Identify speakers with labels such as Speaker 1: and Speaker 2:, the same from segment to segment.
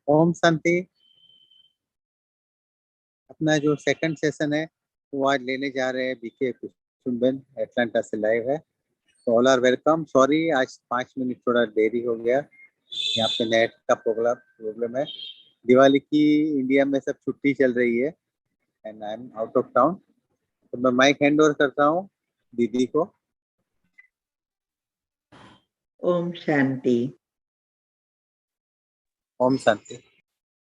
Speaker 1: ओम शांति। अपना जो second session है वो आज लेने जा रहे हैं बीके कुसुम्बन, एटलांटा से लाइव है। तो ऑल आर वेलकम। सॉरी आज 5 मिनट थोड़ा देरी हो गया, यहाँ पे नेट का प्रॉब्लम है। दिवाली की इंडिया में सब छुट्टी चल रही है and I am out of town. तो मैं माइक हैंड ओवर करता हूँ दीदी को।
Speaker 2: ओम शांति।
Speaker 1: ओम शांति।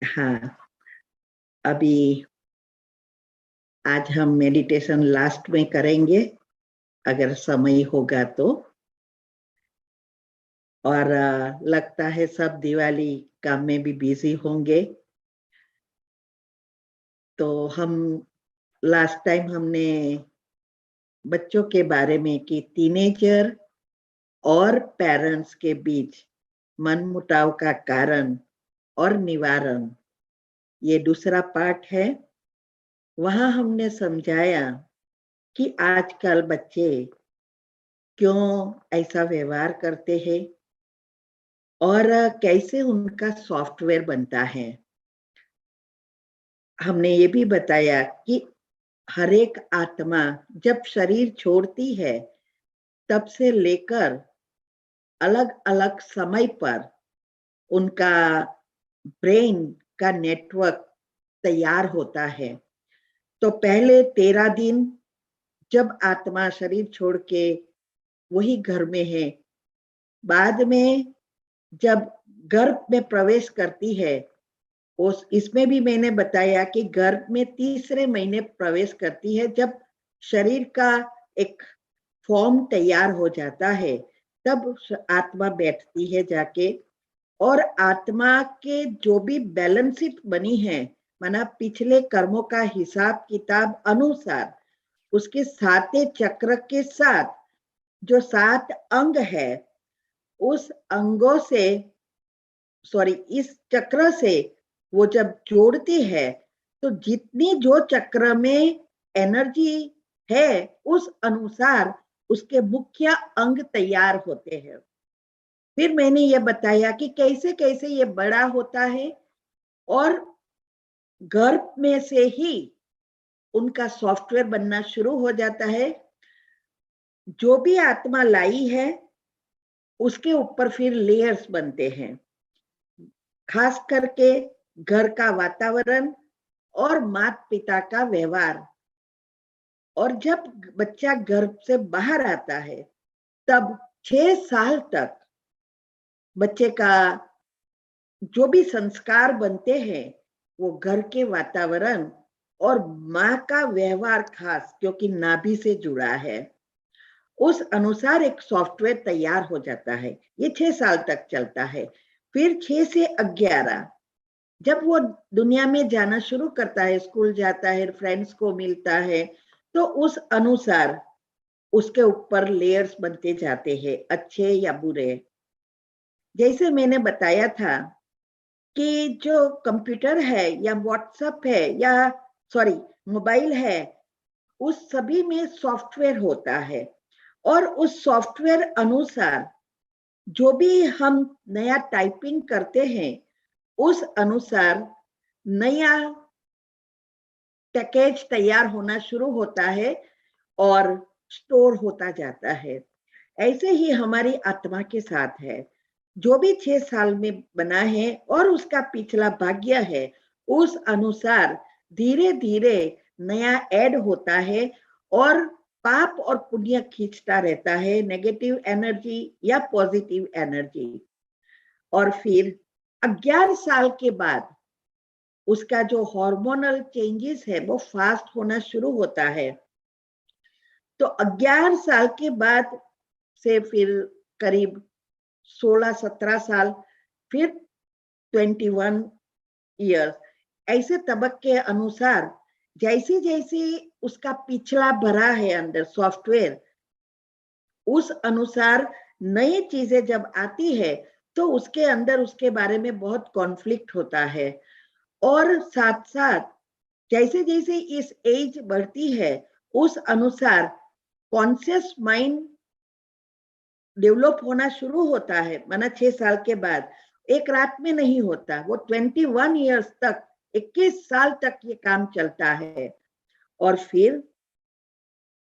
Speaker 2: हाँ, अभी आज हम मेडिटेशन लास्ट में करेंगे अगर समय होगा तो। और लगता है सब दिवाली काम में भी बिजी होंगे। तो हम लास्ट टाइम हमने बच्चों के बारे में कि टीनेजर और पेरेंट्स के बीच मनमुटाव का कारण और निवारण, ये दूसरा पार्ट है। वहां हमने समझाया कि आजकल बच्चे क्यों ऐसा व्यवहार करते हैं और कैसे उनका सॉफ्टवेयर बनता है। हमने ये भी बताया कि हर एक आत्मा जब शरीर छोड़ती है तब से लेकर अलग अलग समय पर उनका ब्रेन का नेटवर्क तैयार होता है। तो पहले 13 दिन जब आत्मा शरीर छोड़ के वही घर में है, बाद में जब गर्भ में प्रवेश करती है, इसमें भी मैंने बताया कि गर्भ में तीसरे महीने प्रवेश करती है। जब शरीर का एक फॉर्म तैयार हो जाता है तब आत्मा बैठती है जाके, और आत्मा के जो भी बैलेंस शीट बनी है, माना पिछले कर्मों का हिसाब किताब अनुसार उसके 7 चक्र के साथ जो 7 अंग है, उस अंगों से इस चक्र से वो जब जोड़ती है तो जितनी जो चक्र में एनर्जी है उस अनुसार उसके मुख्य अंग तैयार होते हैं। फिर मैंने ये बताया कि कैसे कैसे ये बड़ा होता है और गर्भ में से ही उनका सॉफ्टवेयर बनना शुरू हो जाता है। जो भी आत्मा लाई है उसके ऊपर फिर लेयर्स बनते हैं, खास करके घर का वातावरण और माता पिता का व्यवहार। और जब बच्चा गर्भ से बाहर आता है तब 6 साल तक बच्चे का जो भी संस्कार बनते हैं वो घर के वातावरण और माँ का व्यवहार, खास क्योंकि नाभि से जुड़ा है, उस अनुसार एक सॉफ्टवेयर तैयार हो जाता है। ये 6 साल तक चलता है। फिर 6 से 11 जब वो दुनिया में जाना शुरू करता है, स्कूल जाता है, फ्रेंड्स को मिलता है, तो उस अनुसार उसके ऊपर लेयर्स बनते जाते हैं, अच्छे या बुरे। जैसे मैंने बताया था कि जो कंप्यूटर है या व्हाट्सएप है या मोबाइल है, उस सभी में सॉफ्टवेयर होता है और उस सॉफ्टवेयर अनुसार जो भी हम नया टाइपिंग करते हैं उस अनुसार नया पैकेज तैयार होना शुरू होता है और स्टोर होता जाता है। ऐसे ही हमारी आत्मा के साथ है। जो भी 6 साल में बना है और उसका पिछला भाग्य है, उस अनुसार धीरे धीरे नया ऐड होता है और पाप और पुण्य खींचता रहता है, नेगेटिव एनर्जी या पॉजिटिव एनर्जी। और फिर 11 साल के बाद उसका जो हार्मोनल चेंजेस है वो फास्ट होना शुरू होता है। तो 11 साल के बाद से फिर करीब 16-17 साल, फिर 21 ईयर्स, ऐसे तबक के अनुसार जैसे जैसे उसका पिछला भरा है अंदर सॉफ्टवेयर, उस अनुसार नई चीजें जब आती है तो उसके अंदर उसके बारे में बहुत कॉन्फ्लिक्ट होता है। और साथ साथ जैसे जैसे इस एज बढ़ती है उस अनुसार कॉन्शियस माइंड डेवलप होना शुरू होता है, माना 6 साल के बाद। एक रात में नहीं होता, वो 21 इयर्स तक, 21 साल तक ये काम चलता है। और फिर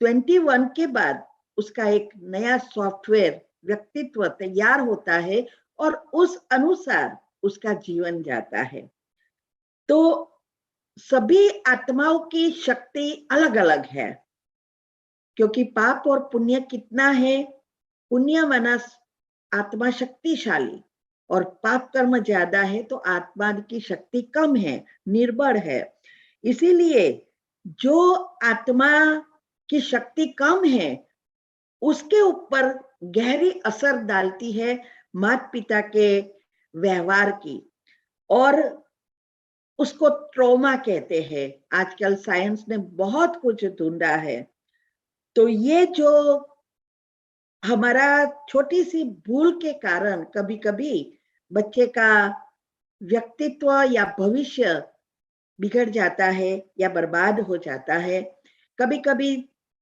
Speaker 2: 21 के बाद उसका एक नया सॉफ्टवेयर व्यक्तित्व तैयार होता है और उस अनुसार उसका जीवन जाता है। तो सभी आत्माओं की शक्ति अलग अलग है, क्योंकि पाप और पुण्य कितना है, पुण्य मानस आत्मा शक्तिशाली और पाप कर्म ज्यादा है तो आत्मा की शक्ति कम है, निर्बल है। इसीलिए जो आत्मा की शक्ति कम है उसके ऊपर गहरी असर डालती है माता पिता के व्यवहार की, और उसको ट्रॉमा कहते हैं। आजकल साइंस ने बहुत कुछ ढूंढा है। तो ये जो हमारा छोटी सी भूल के कारण कभी कभी बच्चे का व्यक्तित्व या भविष्य बिगड़ जाता है या बर्बाद हो जाता है। कभी कभी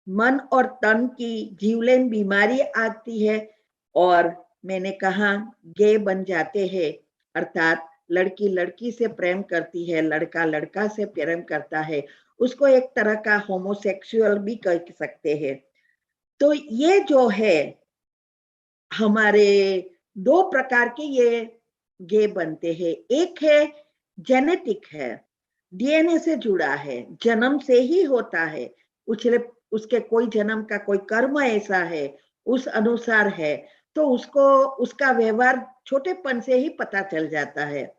Speaker 2: मन और तन की जीवलेन बीमारी आती है और मैंने कहा गे बन जाते हैं, अर्थात लड़की लड़की से प्रेम करती है, लड़का लड़का से प्रेम करता है, उसको एक तरह का होमोसेक्सुअल भी कह सकते हैं। तो ये जो है हमारे दो प्रकार के ये गे बनते हैं। एक है जेनेटिक है, डीएनए से जुड़ा है, जन्म से ही होता है, उसके कोई जन्म का कोई कर्म ऐसा है, उस अनुसार है, तो उसको उसका व्यवहार छोटेपन से ही पता चल जाता है।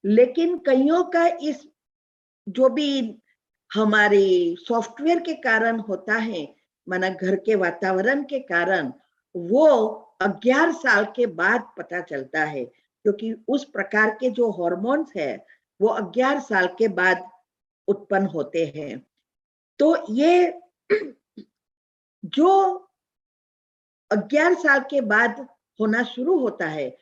Speaker 2: लेकिन कईयों का इस जो भी हमारी सॉफ्टवेयर के कारण होता है, माना घर के वातावरण के कारण, वो 11 साल के बाद पता चलता है, क्योंकि उस प्रकार के जो हार्मोन्स है वो 11 साल के बाद उत्पन्न होते हैं। तो ये जो 11 साल के बाद होना शुरू होता है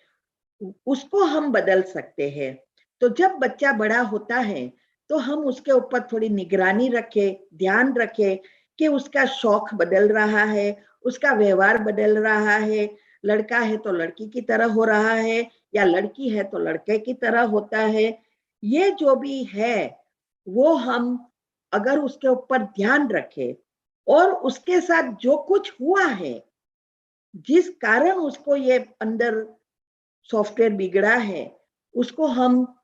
Speaker 2: उसको हम बदल सकते हैं। तो जब बच्चा बड़ा होता है तो हम उसके ऊपर थोड़ी निगरानी रखें, ध्यान रखें कि उसका शौक बदल रहा है, उसका व्यवहार बदल रहा है, लड़का है तो लड़की की तरह हो रहा है या लड़की है तो लड़के की तरह होता है। ये जो भी है वो हम अगर उसके ऊपर ध्यान रखें और उसके साथ जो कुछ हुआ है, जिस कारण उसको ये अंदर सॉफ्टवेयर बिगड़ा है, उसको हम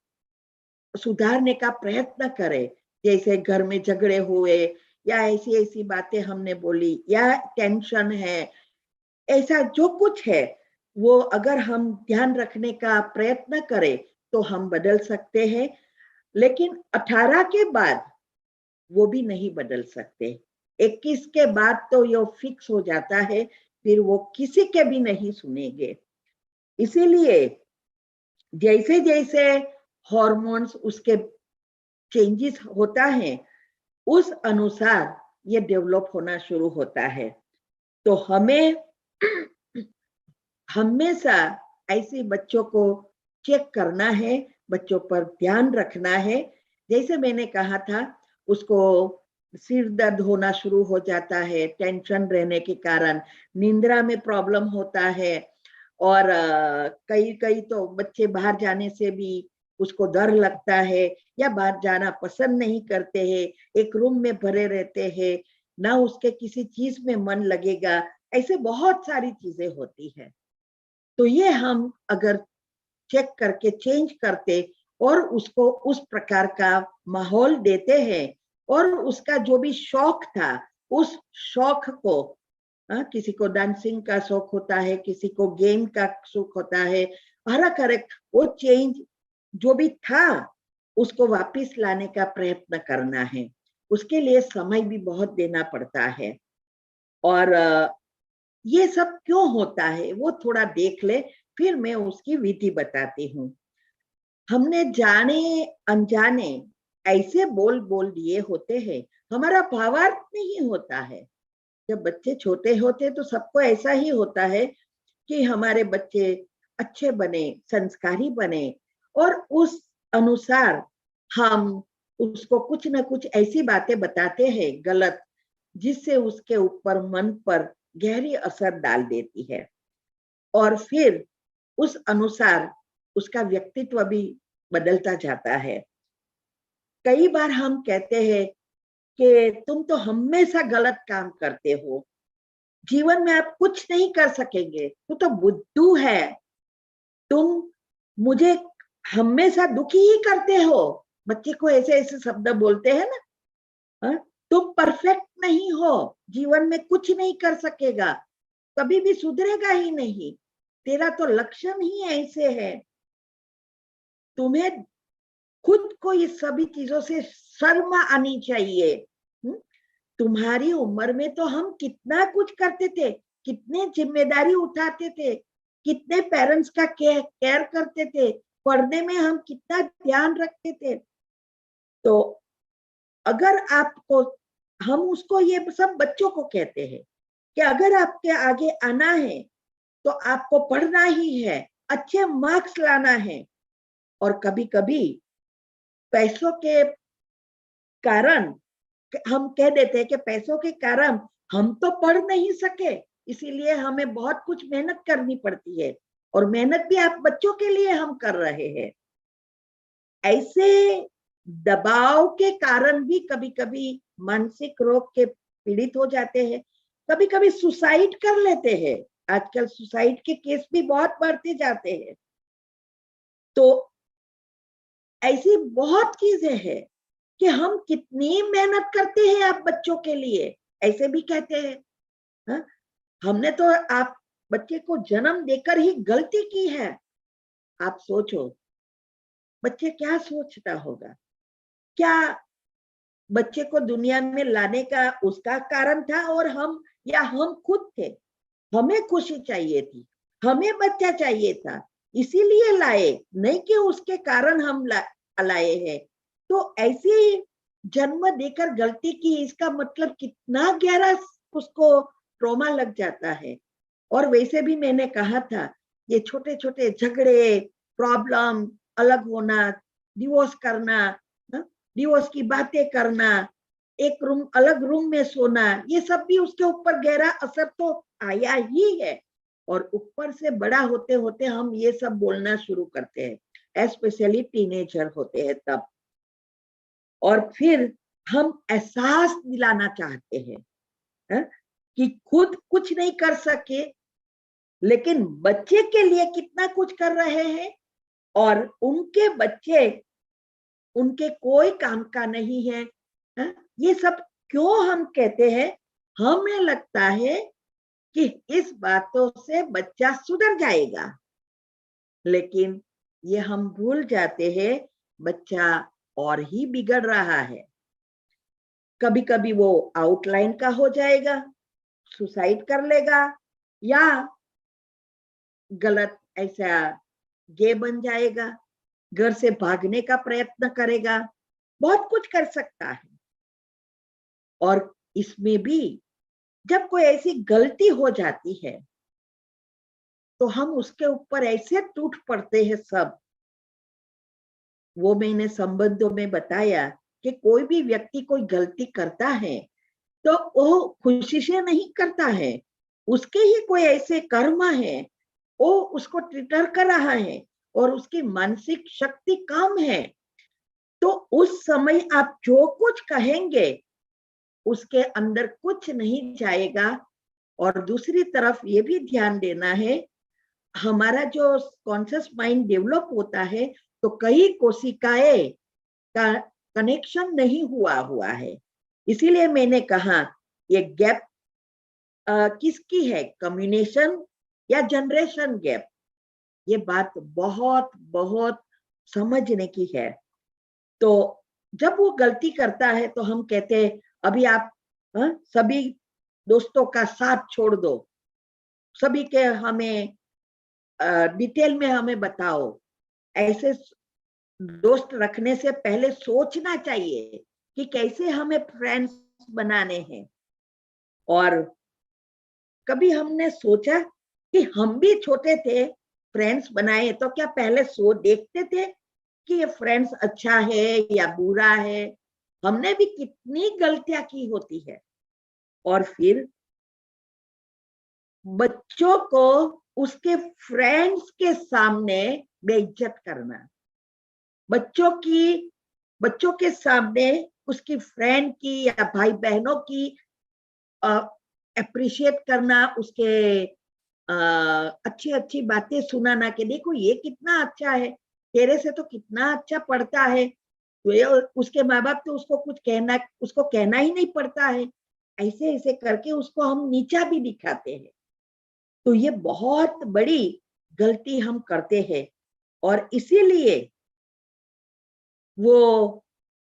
Speaker 2: सुधारने का प्रयत्न करें। जैसे घर में झगड़े हुए या ऐसी ऐसी बातें हमने बोली या टेंशन है, ऐसा जो कुछ है वो अगर हम ध्यान रखने का प्रयत्न करें तो हम बदल सकते हैं। लेकिन 18 के बाद वो भी नहीं बदल सकते। 21 के बाद तो ये फिक्स हो जाता है, फिर वो किसी के भी नहीं सुनेंगे। इसीलिए जैसे जैसे हार्मोन्स उसके चेंजेस होता है उस अनुसार ये डेवलप होना शुरू होता है। तो हमें हमेशा ऐसे बच्चों को चेक करना है, बच्चों पर ध्यान रखना है। जैसे मैंने कहा था, उसको सिर दर्द होना शुरू हो जाता है टेंशन रहने के कारण, निंद्रा में प्रॉब्लम होता है, और कई कई तो बच्चे बाहर जाने से भी उसको डर लगता है या बाहर जाना पसंद नहीं करते हैं, एक रूम में भरे रहते हैं, ना उसके किसी चीज में मन लगेगा, ऐसे बहुत सारी चीजें होती है। तो ये हम अगर चेक करके चेंज करते और उसको उस प्रकार का माहौल देते हैं और उसका जो भी शौक था उस शौक को, किसी को डांसिंग का शौक होता है, किसी को गेम का शौक होता है, हर एक वो चेंज जो भी था उसको वापस लाने का प्रयत्न करना है। उसके लिए समय भी बहुत देना पड़ता है। और ये सब क्यों होता है वो थोड़ा देख ले, फिर मैं उसकी विधि बताती हूँ। हमने जाने अनजाने ऐसे बोल बोल दिए होते हैं, हमारा भावार्थ नहीं होता है। जब बच्चे छोटे होते तो सबको ऐसा ही होता है कि हमारे बच्चे अच्छे बने, संस्कारी बने, और उस अनुसार हम उसको कुछ ना कुछ ऐसी बातें बताते हैं गलत, जिससे उसके ऊपर मन पर गहरी असर डाल देती है। और फिर उस अनुसार उसका व्यक्तित्व भी बदलता जाता है। कई बार हम कहते हैं कि तुम तो हमेशा गलत काम करते हो, जीवन में आप कुछ नहीं कर सकेंगे, तू तो बुद्धू है, तुम मुझे हमेशा दुखी ही करते हो। बच्चे को ऐसे ऐसे शब्द बोलते हैं ना, हाँ? तुम परफेक्ट नहीं हो, जीवन में कुछ नहीं कर सकेगा, कभी भी सुधरेगा ही नहीं, तेरा तो लक्षण ही ऐसे है। तुम्हें खुद को ये सभी चीजों से शर्म आनी चाहिए। तुम्हारी उम्र में तो हम कितना कुछ करते थे, कितने जिम्मेदारी उठाते थे, कितने पेरेंट्स का केयर करते थे, पढ़ने में हम कितना ध्यान रखते थे। तो अगर आपको, हम उसको, ये सब बच्चों को कहते हैं कि अगर आपके आगे आना है तो आपको पढ़ना ही है, अच्छे मार्क्स लाना है। और कभी कभी पैसों के कारण हम कह देते हैं कि पैसों के कारण हम तो पढ़ नहीं सके, इसीलिए हमें बहुत कुछ मेहनत करनी पड़ती है, और मेहनत भी आप बच्चों के लिए हम कर रहे हैं। ऐसे दबाव के कारण भी कभी कभी मानसिक रोग के पीड़ित हो जाते हैं, कभी कभी सुसाइड कर लेते हैं। आजकल सुसाइड के केस भी बहुत बढ़ते जाते हैं। तो ऐसी बहुत चीजें हैं कि हम कितनी मेहनत करते हैं आप बच्चों के लिए, ऐसे भी कहते हैं। हा? हमने तो आप बच्चे को जन्म देकर ही गलती की है। आप सोचो बच्चे क्या सोचता होगा, क्या बच्चे को दुनिया में लाने का उसका कारण था, और हम, या हम खुद थे, हमें खुशी चाहिए थी, हमें बच्चा चाहिए था, इसीलिए लाए, नहीं कि उसके कारण हम लाए हैं। तो ऐसे जन्म देकर गलती की, इसका मतलब कितना गहरा उसको ट्रॉमा लग जाता है। और वैसे भी मैंने कहा था, ये छोटे छोटे झगड़े, प्रॉब्लम, अलग होना, डिवोर्स करना, डिवोर्स की बातें करना, एक रूम, अलग रूम में सोना, ये सब भी उसके ऊपर गहरा असर तो आया ही है। और ऊपर से बड़ा होते होते हम ये सब बोलना शुरू करते हैं, स्पेशली टीनेजर होते हैं तब। और फिर हम एहसास दिलाना चाहते हैं, कि खुद कुछ नहीं कर सके, लेकिन बच्चे के लिए कितना कुछ कर रहे हैं, और उनके बच्चे उनके कोई काम का नहीं है। ये सब क्यों हम कहते हैं? हमें लगता है कि इस बातों से बच्चा सुधर जाएगा, लेकिन ये हम भूल जाते हैं बच्चा और ही बिगड़ रहा है। कभी कभी वो आउटलाइन का हो जाएगा, सुसाइड कर लेगा, या गलत ऐसा गे बन जाएगा, घर से भागने का प्रयत्न करेगा, बहुत कुछ कर सकता है। और इसमें भी जब कोई ऐसी गलती हो जाती है तो हम उसके ऊपर ऐसे टूट पड़ते हैं सब। वो मैंने संबंधों में बताया कि कोई भी व्यक्ति कोई गलती करता है तो वो खुशी से नहीं करता है, उसके ही कोई ऐसे कर्म है, वो उसको ट्रिगर कर रहा है और उसकी मानसिक शक्ति कम है। तो उस समय आप जो कुछ कहेंगे उसके अंदर कुछ नहीं जाएगा। और दूसरी तरफ ये भी ध्यान देना है, हमारा जो कॉन्शियस माइंड डेवलप होता है तो कई कोशिकाएं का कनेक्शन नहीं हुआ है। इसीलिए मैंने कहा ये गैप किसकी है, कम्युनिकेशन या जनरेशन गैप? ये बात बहुत बहुत समझने की है। तो जब वो गलती करता है तो हम कहते हैं अभी आप सभी दोस्तों का साथ छोड़ दो, सभी के हमें डिटेल में हमें बताओ। ऐसे दोस्त रखने से पहले सोचना चाहिए कि कैसे हमें फ्रेंड्स बनाने हैं। और कभी हमने सोचा कि हम भी छोटे थे, फ्रेंड्स बनाए तो क्या पहले देखते थे कि ये फ्रेंड्स अच्छा है या बुरा है? हमने भी कितनी गलतियां की होती है। और फिर बच्चों को उसके फ्रेंड्स के सामने बेइज्जत करना, बच्चों के सामने उसकी फ्रेंड की या भाई बहनों की अप्रिशिएट करना, उसके अच्छी अच्छी बातें सुनाना कि देखो ये कितना अच्छा है, तेरे से तो कितना अच्छा पढ़ता है, तो ये उसके माँ बाप तो उसको कहना ही नहीं पड़ता है, ऐसे ऐसे करके उसको हम नीचा भी दिखाते हैं। तो ये बहुत बड़ी गलती हम करते हैं और इसीलिए वो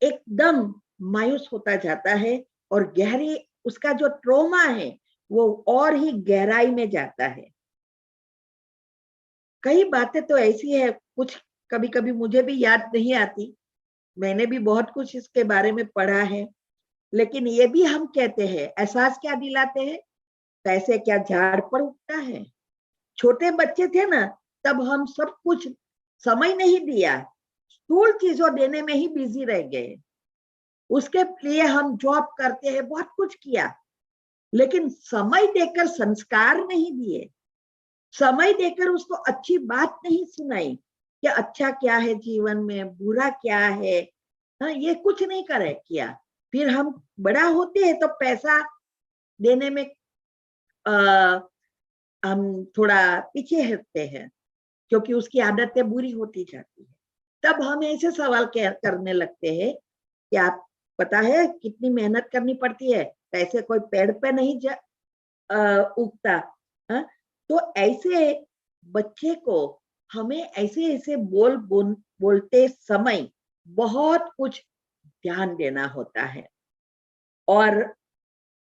Speaker 2: एकदम मायूस होता जाता है और गहरी उसका जो ट्रॉमा है वो और ही गहराई में जाता है। कई बातें तो ऐसी है, कुछ कभी कभी मुझे भी याद नहीं आती, मैंने भी बहुत कुछ इसके बारे में पढ़ा है, लेकिन ये भी हम कहते हैं, एहसास क्या दिलाते हैं, पैसे क्या झाड़ पर उगता है। छोटे बच्चे थे ना, तब हम सब कुछ समय नहीं दिया, स्थूल चीजों देने में ही बिजी रह गए। उसके लिए हम जॉब करते हैं, बहुत कुछ किया, लेकिन समय देकर संस्कार नहीं दिए, समय देकर उसको अच्छी बात नहीं सुनाई कि अच्छा क्या है जीवन में, बुरा क्या है, हाँ ये कुछ नहीं करे किया। फिर हम बड़ा होते हैं तो पैसा देने में हम थोड़ा पीछे हटते हैं क्योंकि उसकी आदतें बुरी होती जाती है। तब हम ऐसे सवाल करने लगते हैं कि आप पता है कितनी मेहनत करनी पड़ती है, पैसे कोई पेड़ पे नहीं उगता। हाँ? तो ऐसे बच्चे को हमें ऐसे ऐसे बोलते समय बहुत कुछ ध्यान देना होता है और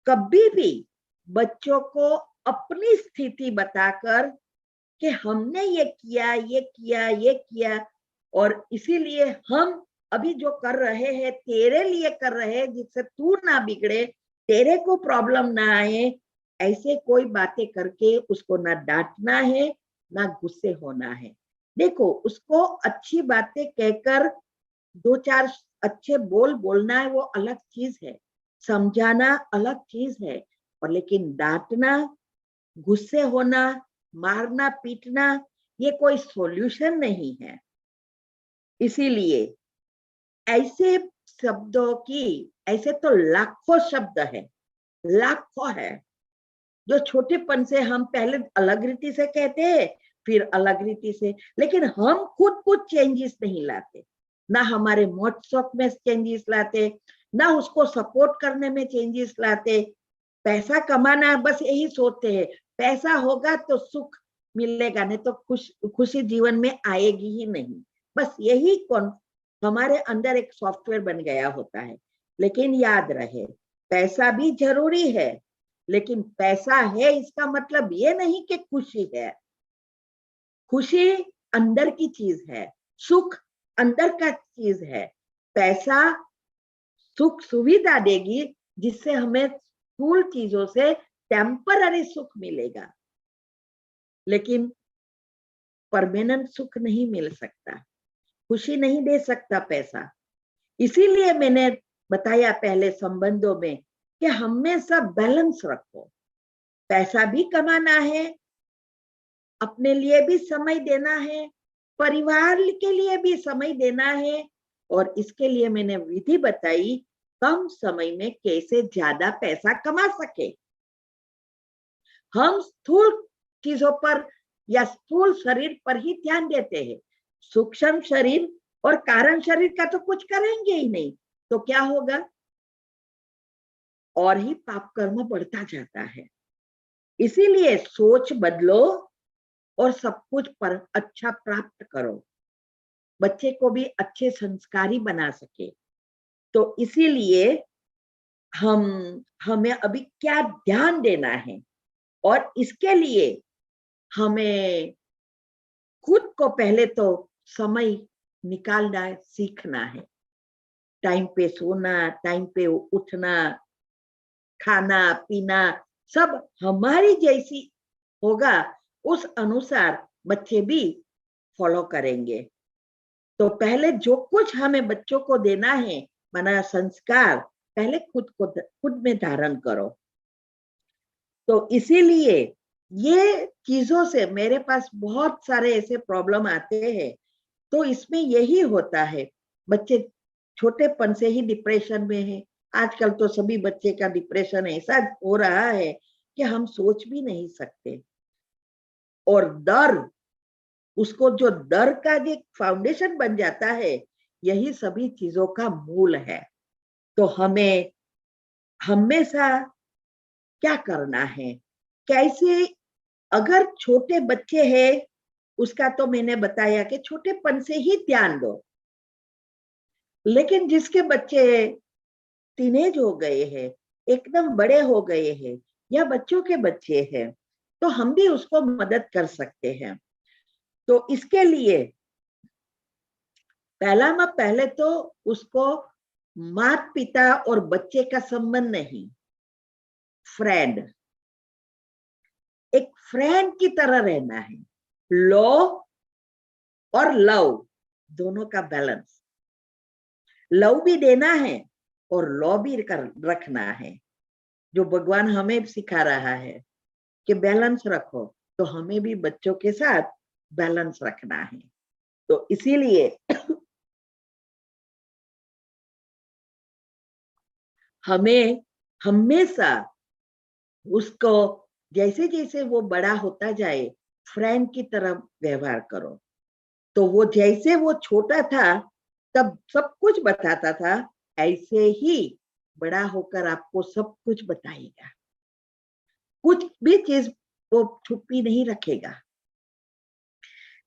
Speaker 2: कभी भी बच्चों को अपनी स्थिति बताकर कि हमने ये किया ये किया ये किया और इसीलिए हम अभी जो कर रहे हैं तेरे लिए कर रहे हैं, जिससे तू ना बिगड़े, तेरे को प्रॉब्लम ना आए, ऐसे कोई बातें करके उसको ना डांटना है ना गुस्से होना है। देखो उसको अच्छी बातें कहकर दो चार अच्छे बोलना है, वो अलग चीज है, समझाना अलग चीज है, और लेकिन डांटना, गुस्से होना, मारना पीटना ये कोई सॉल्यूशन नहीं है। इसीलिए ऐसे शब्दों की, ऐसे तो लाखों शब्द है, लाखों है, जो छोटेपन से हम पहले अलग रीति से कहते हैं, फिर अलग रीति से, लेकिन हम खुद कुछ चेंजेस नहीं लाते, ना हमारे मोटसॉक में चेंजेस लाते, ना उसको सपोर्ट करने में चेंजेस लाते। पैसा कमाना बस यही सोचते हैं, पैसा होगा तो सुख मिलेगा, नहीं तो खुशी जीवन में आएगी ही नहीं। बस यही कौन हमारे अंदर एक सॉफ्टवेयर बन गया होता है। लेकिन याद रहे, पैसा भी जरूरी है, लेकिन पैसा है इसका मतलब ये नहीं कि खुशी है। खुशी अंदर की चीज है, सुख अंदर का चीज है। पैसा सुख सुविधा देगी जिससे हमें स्थूल चीजों से टेम्पररी सुख मिलेगा, लेकिन परमानेंट सुख नहीं मिल सकता, खुशी नहीं दे सकता पैसा। इसीलिए मैंने बताया पहले संबंधों में कि हमेशा बैलेंस रखो, पैसा भी कमाना है, अपने लिए भी समय देना है, परिवार के लिए भी समय देना है, और इसके लिए मैंने विधि बताई कम समय में कैसे ज्यादा पैसा कमा सके। हम स्थूल चीजों पर या स्थूल शरीर पर ही ध्यान देते हैं, सूक्ष्म शरीर और कारण शरीर का तो कुछ करेंगे ही नहीं, तो क्या होगा, और ही पाप कर्म बढ़ता जाता है। इसीलिए सोच बदलो और सब कुछ पर अच्छा प्राप्त करो, बच्चे को भी अच्छे संस्कारी बना सके। तो इसीलिए हमें अभी क्या ध्यान देना है, और इसके लिए हमें खुद को पहले तो समय निकालना सीखना है, टाइम पे सोना, टाइम पे उठना, खाना पीना सब हमारी जैसी होगा, उस अनुसार बच्चे भी फॉलो करेंगे। तो पहले जो कुछ हमें बच्चों को देना है, माना संस्कार, पहले खुद में धारण करो। तो इसीलिए ये चीजों से मेरे पास बहुत सारे ऐसे प्रॉब्लम आते हैं। तो इसमें यही होता है, बच्चे छोटेपन से ही डिप्रेशन में है। आजकल तो सभी बच्चे का डिप्रेशन ऐसा हो रहा है कि हम सोच भी नहीं सकते। और डर, उसको जो डर का जो फाउंडेशन बन जाता है, यही सभी चीजों का मूल है। तो हमें हमेशा क्या करना है, कैसे, अगर छोटे बच्चे हैं, उसका तो मैंने बताया कि छोटेपन से ही ध्यान दो। लेकिन जिसके बच्चे टीनेज हो गए हैं, एकदम बड़े हो गए हैं, या बच्चों के बच्चे हैं, तो हम भी उसको मदद कर सकते हैं। तो इसके लिए पहले तो उसको माता पिता और बच्चे का संबंध नहीं, फ्रेंड, एक फ्रेंड की तरह रहना है। लॉ और लव दोनों का बैलेंस, लव भी देना है और लॉ भी रखना है, जो भगवान हमें सिखा रहा है कि बैलेंस रखो। तो हमें भी बच्चों के साथ बैलेंस रखना है। तो इसीलिए हमें हमेशा उसको, जैसे जैसे वो बड़ा होता जाए, फ्रेंड की तरह व्यवहार करो। तो वो जैसे वो छोटा था तब सब कुछ बताता था, ऐसे ही बड़ा होकर आपको सब कुछ बताएगा। कुछ भी चीज वो छुपी नहीं रखेगा।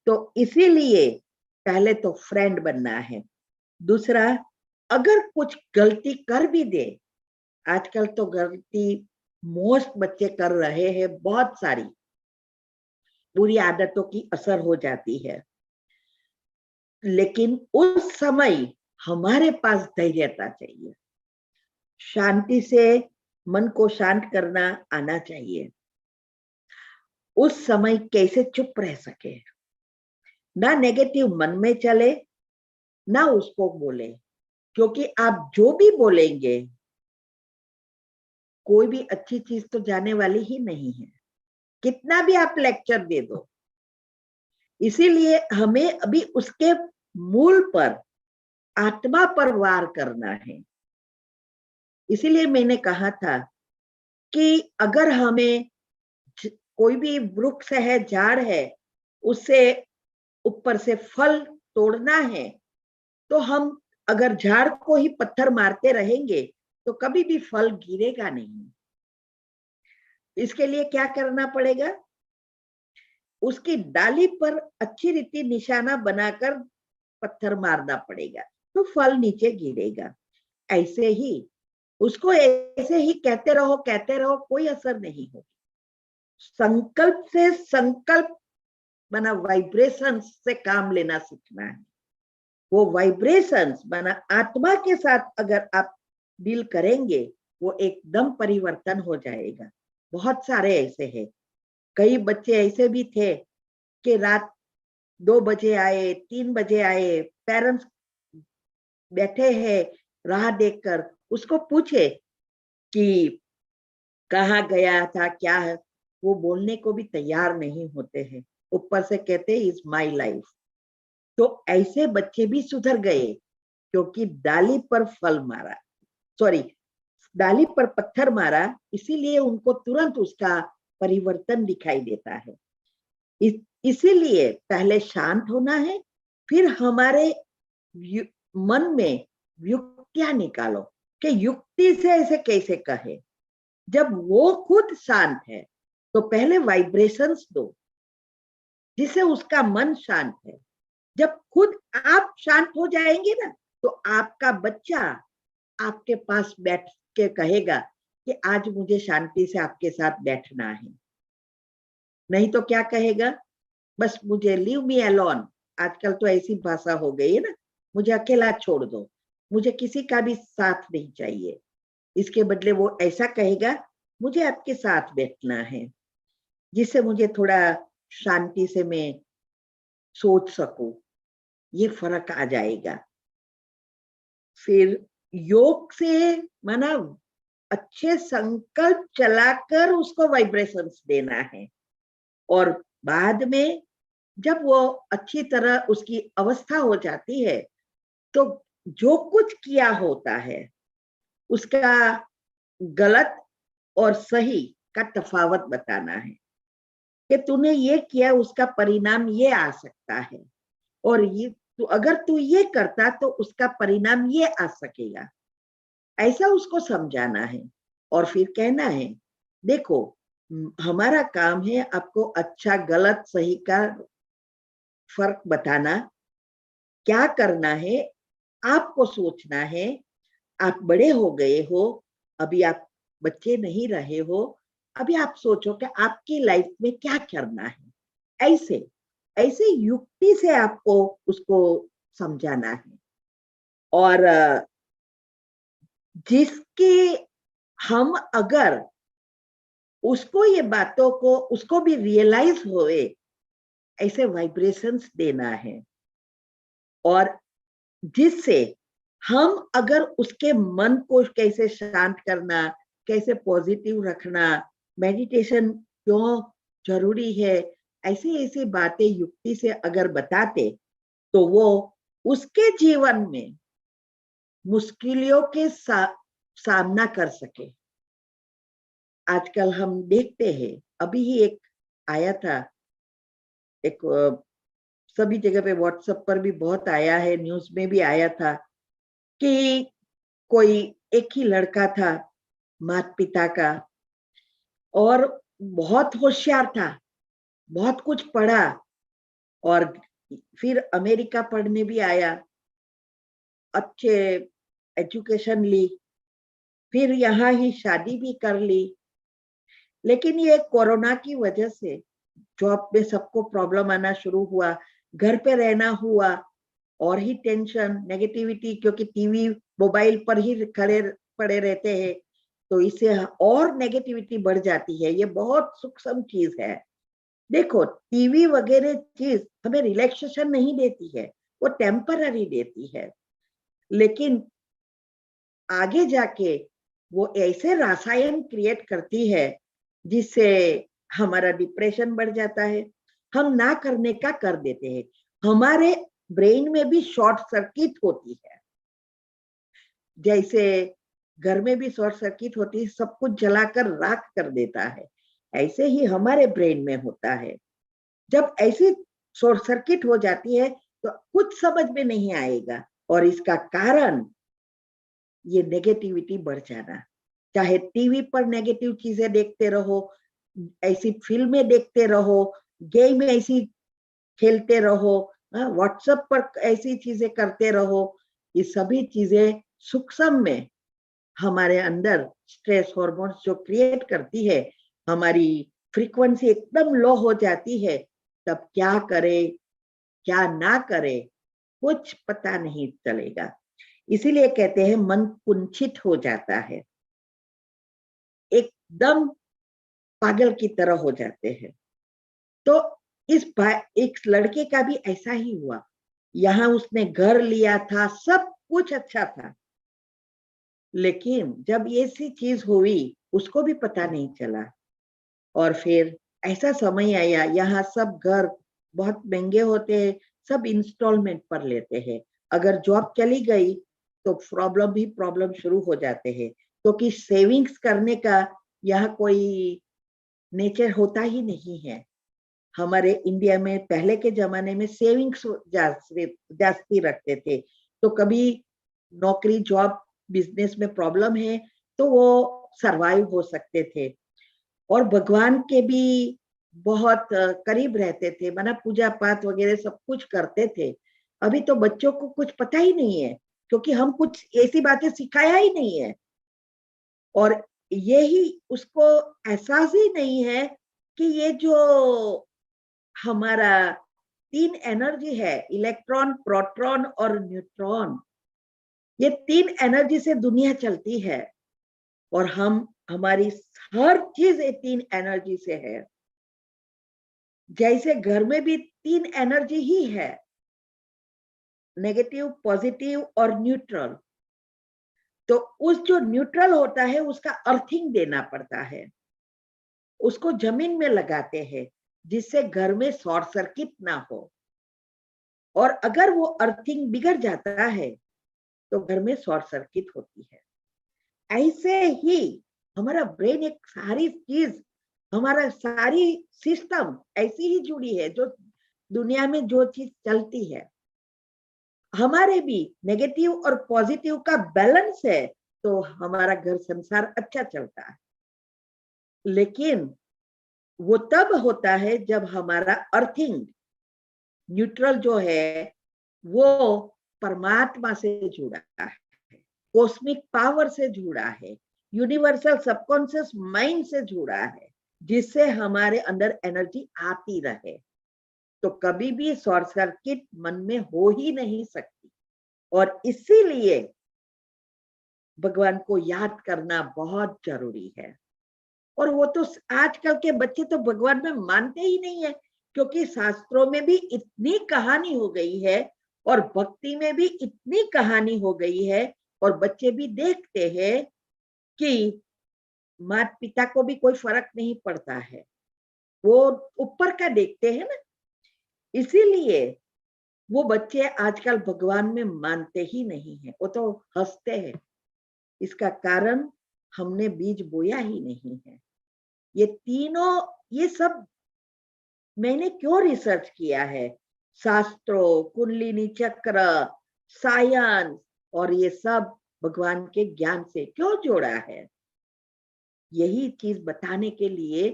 Speaker 2: तो इसीलिए पहले तो फ्रेंड बनना है। दूसरा, अगर कुछ गलती कर भी दे, आजकल तो गलती मोस्ट बच्चे कर रहे हैं, बहुत सारी बुरी आदतों की असर हो जाती है, लेकिन उस समय हमारे पास धैर्यता चाहिए, शांति से मन को शांत करना आना चाहिए। उस समय कैसे चुप रह सके, ना नेगेटिव मन में चले, ना उसको बोले, क्योंकि आप जो भी बोलेंगे, कोई भी अच्छी चीज तो जाने वाली ही नहीं है, कितना भी आप लेक्चर दे दो। इसीलिए हमें अभी उसके मूल पर, आत्मा पर वार करना है। इसीलिए मैंने कहा था कि अगर हमें कोई भी वृक्ष है, झाड़ है, उससे ऊपर से फल तोड़ना है, तो हम अगर झाड़ को ही पत्थर मारते रहेंगे तो कभी भी फल गिरेगा नहीं। इसके लिए क्या करना पड़ेगा, उसकी डाली पर अच्छी रीति निशाना बनाकर पत्थर मारना पड़ेगा, तो फल नीचे गिरेगा। ऐसे ही उसको ऐसे ही कहते रहो, कोई असर नहीं हो। संकल्प से संकल्प बना वाइब्रेशंस से काम लेना सीखना है। वो वाइब्रेशंस बना आत्मा के साथ अगर आप डील करेंगे, वो एकदम परिवर्तन हो जाएगा। बहुत सारे ऐसे हैं, कई बच्चे ऐसे भी थे कि रात 2 बजे आए, 3 बजे आए, पेरेंट्स बैठे हैं राह देखकर, उसको पूछे कि कहाँ गया था, क्या है, वो बोलने को भी तैयार नहीं होते हैं, ऊपर से कहते इज माई लाइफ। तो ऐसे बच्चे भी सुधर गए, क्योंकि डाली पर फल मारा, सॉरी, डाली पर पत्थर मारा, इसीलिए उनको तुरंत उसका परिवर्तन दिखाई देता है। इसीलिए पहले शांत होना है, फिर हमारे मन में युक्तियां निकालो कि युक्ति से ऐसे कैसे कहे। जब वो खुद शांत है तो पहले वाइब्रेशंस दो जिससे उसका मन शांत है। जब खुद आप शांत हो जाएंगे ना, तो आपका बच्चा आपके पास बैठ के कहेगा कि आज मुझे शांति से आपके साथ बैठना है। नहीं तो क्या कहेगा, बस मुझे लीव मी अलोन, आजकल तो ऐसी भाषा हो गई है ना, मुझे अकेला छोड़ दो, मुझे किसी का भी साथ नहीं चाहिए। इसके बदले वो ऐसा कहेगा, मुझे आपके साथ बैठना है, जिससे मुझे थोड़ा शांति से मैं सोच सकूं। ये फर्क आ जाएगा। फिर योग से माना अच्छे संकल्प चलाकर उसको वाइब्रेशंस देना है। और बाद में जब वो अच्छी तरह उसकी अवस्था हो जाती है तो जो कुछ किया होता है उसका गलत और सही का तफावत बताना है कि तूने ये किया, उसका परिणाम ये आ सकता है, और ये तो अगर तू ये करता तो उसका परिणाम ये आ सकेगा। ऐसा उसको समझाना है और फिर कहना है, देखो हमारा काम है आपको अच्छा गलत सही का फर्क बताना, क्या करना है आपको सोचना है। आप बड़े हो गए हो, अभी आप बच्चे नहीं रहे हो, अभी आप सोचो कि आपकी लाइफ में क्या करना है। ऐसे ऐसे युक्ति से आपको उसको समझाना है। और जिसके हम अगर उसको ये बातों को उसको भी रियलाइज होए ऐसे वाइब्रेशंस देना है, और जिससे हम अगर उसके मन को कैसे शांत करना, कैसे पॉजिटिव रखना, मेडिटेशन क्यों जरूरी है, ऐसी ऐसी बातें युक्ति से अगर बताते तो वो उसके जीवन में मुश्किलों के सामना कर सके। आजकल हम देखते हैं, अभी ही एक आया था, एक सभी जगह पे व्हाट्सएप पर भी बहुत आया है, न्यूज में भी आया था कि कोई एक ही लड़का था माता पिता का, और बहुत होशियार था, बहुत कुछ पढ़ा, और फिर अमेरिका पढ़ने भी आया, अच्छे एजुकेशन ली, फिर यहाँ ही शादी भी कर ली। लेकिन ये कोरोना की वजह से जॉब में सबको प्रॉब्लम आना शुरू हुआ, घर पे रहना हुआ, और ही टेंशन नेगेटिविटी, क्योंकि टीवी मोबाइल पर ही खड़े पड़े रहते हैं, तो इससे और नेगेटिविटी बढ़ जाती है। ये बहुत सूक्ष्म चीज है। देखो टीवी वगैरह चीज हमें रिलैक्सेशन नहीं देती है, वो टेम्पररी देती है, लेकिन आगे जाके वो ऐसे रसायन क्रिएट करती है जिससे हमारा डिप्रेशन बढ़ जाता है। हम ना करने का कर देते हैं, हमारे ब्रेन में भी शॉर्ट सर्किट होती है, जैसे घर में भी शॉर्ट सर्किट होती है, सब कुछ जलाकर राख कर देता है, ऐसे ही हमारे ब्रेन में होता है। जब ऐसी शॉर्ट सर्किट हो जाती है तो कुछ समझ में नहीं आएगा, और इसका कारण ये नेगेटिविटी बढ़ जाना। चाहे टीवी पर नेगेटिव चीजें देखते रहो, ऐसी फिल्में देखते रहो, गेम ऐसी खेलते रहो, व्हाट्सएप पर ऐसी चीजें करते रहो, ये सभी चीजें सूक्ष्म में हमारे अंदर स्ट्रेस हार्मोन्स जो क्रिएट करती है, हमारी फ्रीक्वेंसी एकदम लो हो जाती है। तब क्या करे क्या ना करे कुछ पता नहीं चलेगा। इसीलिए कहते हैं मन कुंठित हो जाता है, एकदम पागल की तरह हो जाते हैं। तो एक लड़के का भी ऐसा ही हुआ। यहाँ उसने घर लिया था, सब कुछ अच्छा था, लेकिन जब ये सी चीज हुई उसको भी पता नहीं चला। और फिर ऐसा समय आया, यहाँ सब घर बहुत महंगे होते हैं, सब इंस्टॉलमेंट पर लेते हैं। अगर जॉब चली गई तो प्रॉब्लम शुरू हो जाते हैं, क्योंकि सेविंग्स करने का यहाँ कोई नेचर होता ही नहीं है। हमारे इंडिया में पहले के जमाने में सेविंग्स जास्ती रखते थे, तो कभी नौकरी जॉब बिजनेस में प्रॉब्लम है तो वो सरवाइव हो सकते थे, और भगवान के भी बहुत करीब रहते थे, माना पूजा पाठ वगैरह सब कुछ करते थे। अभी तो बच्चों को कुछ पता ही नहीं है, क्योंकि हम कुछ ऐसी बातें सिखाया ही नहीं है, और यही उसको एहसास ही नहीं है कि ये जो हमारा तीन एनर्जी है, इलेक्ट्रॉन प्रोटॉन और न्यूट्रॉन, ये तीन एनर्जी से दुनिया चलती है, और हमारी हर चीज ये तीन एनर्जी से है। जैसे घर में भी तीन एनर्जी ही है, नेगेटिव पॉजिटिव और न्यूट्रल, तो उस जो न्यूट्रल होता है उसका अर्थिंग देना पड़ता है, उसको जमीन में लगाते हैं। जिससे घर में शॉर्ट सर्किट ना हो। और अगर वो अर्थिंग बिगड़ जाता है तो घर में शॉर्ट सर्किट होती है। ऐसे ही हमारा ब्रेन एक सारी चीज, हमारा सारी सिस्टम ऐसी ही जुड़ी है, जो दुनिया में जो चीज चलती है, हमारे भी नेगेटिव और पॉजिटिव का बैलेंस है तो हमारा घर संसार अच्छा चलता है। लेकिन वो तब होता है जब हमारा अर्थिंग न्यूट्रल जो है वो परमात्मा से जुड़ा है, कॉस्मिक पावर से जुड़ा है, यूनिवर्सल सबकॉन्शियस माइंड से जुड़ा है, जिससे हमारे अंदर एनर्जी आती रहे। तो कभी भी शॉर्ट सर्किट मन में हो ही नहीं सकती। और इसीलिए भगवान को याद करना बहुत जरूरी है। और वो तो आजकल के बच्चे तो भगवान में मानते ही नहीं है, क्योंकि शास्त्रों में भी इतनी कहानी हो गई है और भक्ति में भी इतनी कहानी हो गई है, और बच्चे भी देखते हैं कि माता पिता को भी कोई फर्क नहीं पड़ता है, वो ऊपर का देखते हैं ना। इसीलिए वो बच्चे आजकल भगवान में मानते ही नहीं है, वो तो हंसते हैं। इसका कारण हमने बीज बोया ही नहीं है। ये तीनों, ये सब मैंने क्यों रिसर्च किया है, शास्त्रों, कुंडलिनी चक्र, साइंस, और ये सब भगवान के ज्ञान से क्यों जोड़ा है, यही चीज बताने के लिए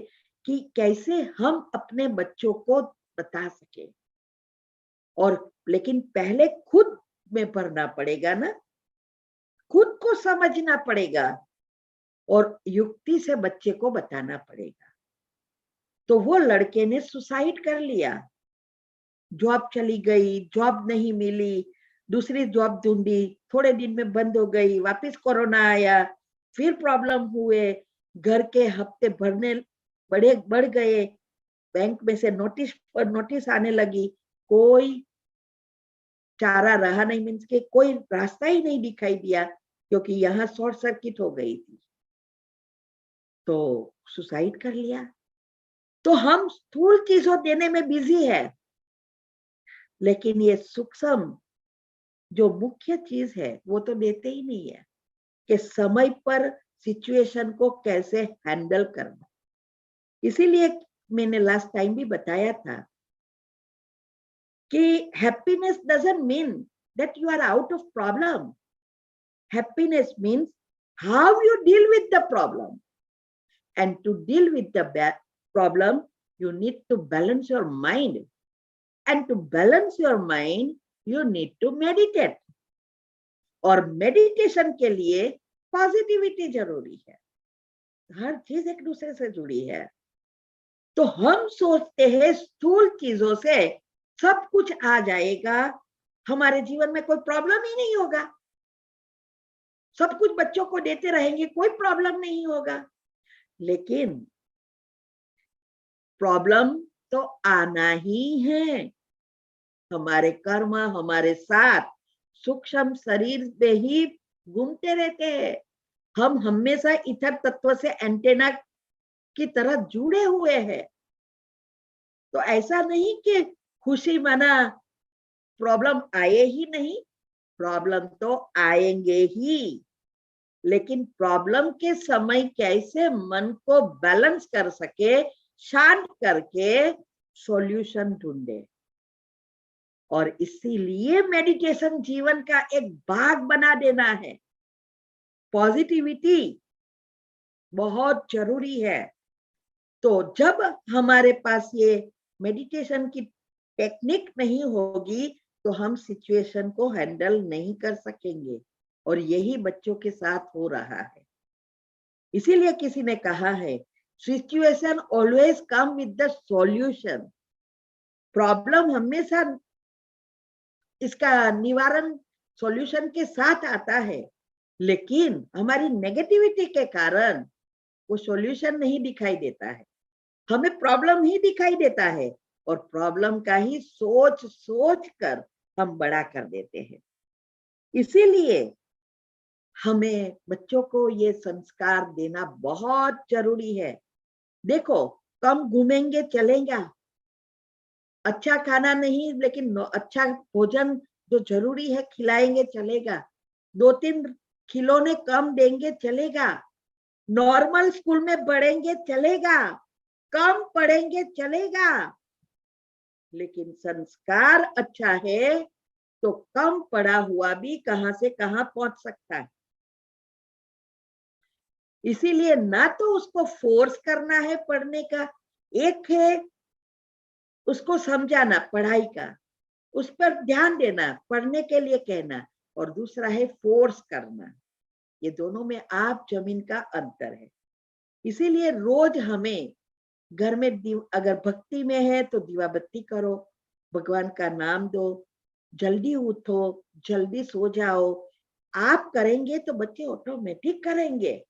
Speaker 2: कि कैसे हम अपने बच्चों को बता सके। और लेकिन पहले खुद में पढ़ना पड़ेगा ना, खुद को समझना पड़ेगा और युक्ति से बच्चे को बताना पड़ेगा। तो वो लड़के ने सुसाइड कर लिया, जॉब चली गई, जॉब नहीं मिली, दूसरी जॉब ढूंढी, थोड़े दिन में बंद हो गई, वापस कोरोना आया, फिर प्रॉब्लम हुए, घर के हफ्ते भरने बढ़ गए, बैंक में से नोटिस पर नोटिस आने लगी, कोई चारा रहा नहीं, मीन्स के कोई रास्ता ही नहीं दिखाई दिया, क्योंकि यहाँ शॉर्ट सर्किट हो गई थी, तो सुसाइड कर लिया। तो हम स्थूल चीजों देने में बिजी है, लेकिन ये सूक्ष्म जो मुख्य चीज है वो तो देते ही नहीं है, कि समय पर सिचुएशन को कैसे हैंडल करना। इसीलिए मैंने लास्ट टाइम भी बताया था कि happiness doesn't mean that you are out of problem. Happiness means how you deal with the problem, and to deal with the problem you need to balance your mind, and to balance your mind you need to meditate, और meditation के लिए positivity जरूरी है। हर चीज एक दूसरे से जुड़ी है। तो हम सोचते हैं स्थूल चीजों से सब कुछ आ जाएगा, हमारे जीवन में कोई प्रॉब्लम ही नहीं होगा, सब कुछ बच्चों को देते रहेंगे, कोई प्रॉब्लम नहीं होगा। लेकिन प्रॉब्लम तो आना ही है। हमारे कर्म हमारे साथ सूक्ष्म शरीर में ही घूमते रहते हैं। हम हमेशा इथर तत्व से एंटेना की तरह जुड़े हुए हैं। तो ऐसा नहीं कि खुशी मना प्रॉब्लम आए ही नहीं, प्रॉब्लम तो आएंगे ही, लेकिन प्रॉब्लम के समय कैसे मन को बैलेंस कर सके, शांत करके सॉल्यूशन ढूंढे। और इसीलिए मेडिटेशन जीवन का एक भाग बना देना है। पॉजिटिविटी बहुत जरूरी है। तो जब हमारे पास ये मेडिटेशन की टेक्निक नहीं होगी तो हम सिचुएशन को हैंडल नहीं कर सकेंगे, और यही बच्चों के साथ हो रहा है। इसीलिए किसी ने कहा है, situation always come with the solution. Problem हमेशा इसका निवारण सॉल्यूशन के साथ आता है, लेकिन हमारी नेगेटिविटी के कारण वो सॉल्यूशन नहीं दिखाई देता है, हमें प्रॉब्लम ही दिखाई देता है, और प्रॉब्लम का ही सोच सोच कर हम बड़ा कर देते हैं। इसीलिए हमें बच्चों को ये संस्कार देना बहुत जरूरी है। देखो, कम घूमेंगे चलेगा, अच्छा खाना नहीं, लेकिन अच्छा भोजन जो जरूरी है खिलाएंगे चलेगा, 2-3 खिलौने कम देंगे चलेगा, नॉर्मल स्कूल में पढ़ेंगे चलेगा, कम पढ़ेंगे चलेगा, लेकिन संस्कार अच्छा है तो कम पढ़ा हुआ भी कहां से कहां पहुंच सकता है। इसीलिए ना तो उसको फोर्स करना है पढ़ने का, एक है उसको समझाना पढ़ाई का, उस पर ध्यान देना, पढ़ने के लिए कहना, और दूसरा है फोर्स करना। ये दोनों में आप जमीन का अंतर है। इसीलिए रोज हमें घर में अगर भक्ति में है तो दीवा बत्ती करो, भगवान का नाम दो, जल्दी उठो, जल्दी सो जाओ। आप करेंगे तो बच्चे ऑटोमेटिक करेंगे।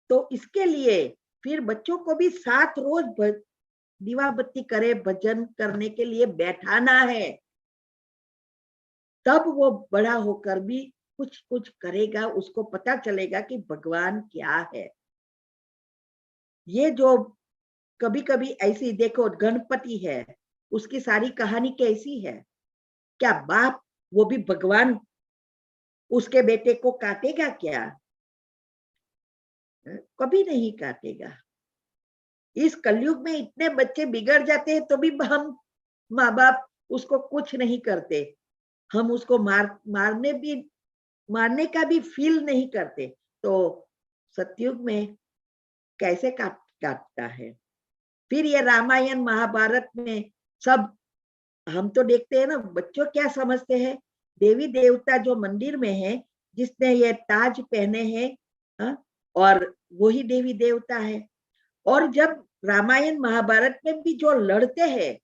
Speaker 2: तो इसके लिए फिर बच्चों को भी साथ रोज दीवा बत्ती करे, भजन करने के लिए बैठाना है, तब वो बड़ा होकर भी कुछ कुछ करेगा, उसको पता चलेगा कि भगवान क्या है। ये जो कभी कभी ऐसी देखो, गणपति है, उसकी सारी कहानी कैसी है? क्या बाप वो भी भगवान उसके बेटे को काटेगा क्या? कभी नहीं काटेगा। इस कलयुग में इतने बच्चे बिगड़ जाते हैं तो भी हम माँ बाप उसको कुछ नहीं करते, हम उसको मारने का भी फील नहीं करते। तो सतयुग में कैसे काटता है? फिर ये रामायण महाभारत में सब हम तो देखते हैं ना, बच्चों क्या समझते हैं, देवी देवता जो मंदिर में है, जिसने ये ताज पहने हैं, और वही देवी देवता है। और जब रामायण महाभारत में भी जो लड़ते हैं,